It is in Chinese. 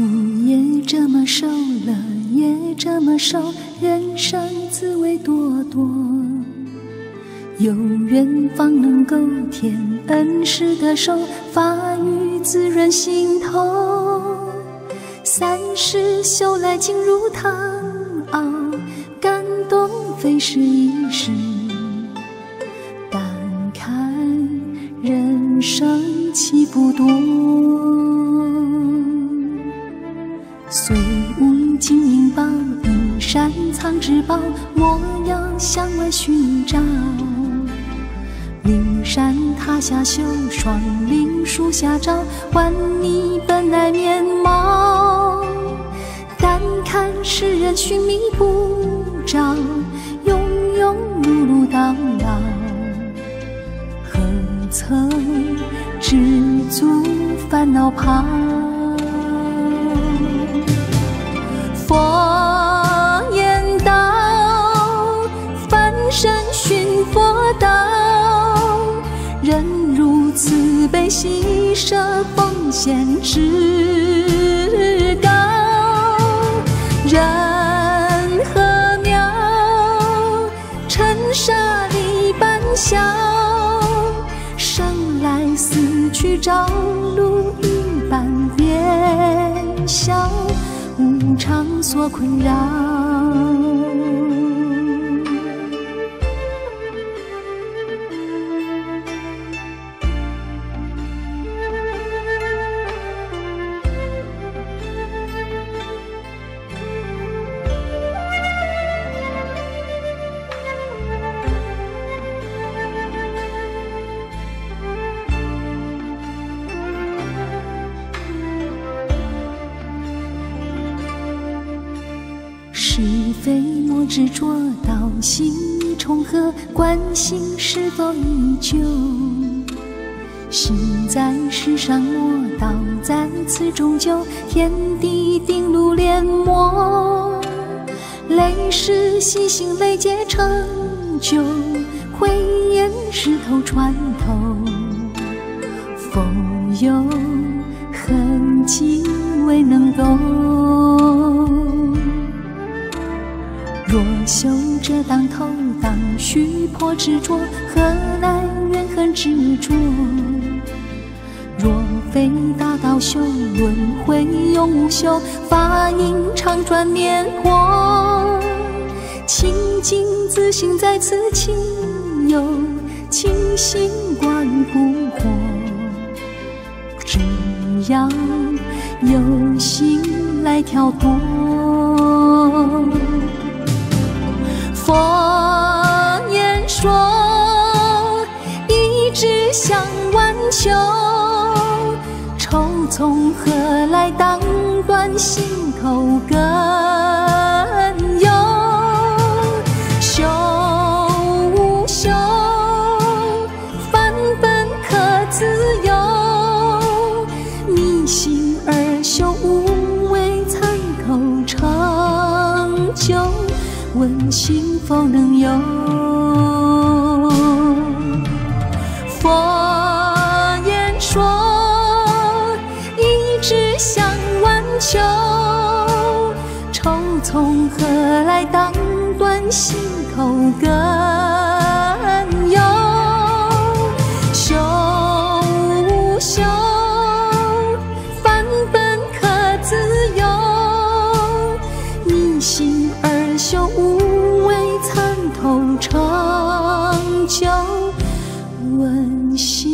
苦也这么受，乐也这么受，人生滋味多多。有缘方能够填恩师的手，法语滋润心头。30修来情如汤熬，感动非是一时。但看人生岂不多？虽无金银宝，一山藏至宝，莫要向外寻找。灵山塔下修，双林树下照，还你本来面貌。但看世人寻觅不着，庸庸碌碌叨叨，何曾知足烦恼抛？佛言道，凡身寻佛道，人如慈悲喜舍，奉献至高。人何渺，尘沙里般小，生来死去朝露一般变小，无常所困扰。是非莫执着，道心已重合，观心是否依旧？心在世上莫道，在此终究，天地定路连磨。累世细心累劫成就，慧眼识透穿透。否有痕迹未能够？若修这当头，当须破执着，何来怨恨执着？若非大道修，轮回永无休，法音常转年活。清净自性在此清幽，清心寡欲不惑。只要有心来挑拨，佛言说，一直向万秋，愁从何来当断心头根由？修无修，凡本可自由，逆心而修，无为参透成就，问心否能有？佛言说，一直向万秋，愁从何来当断心头根由？修无修，凡本可自由，逆心而修，无为参透成就，问心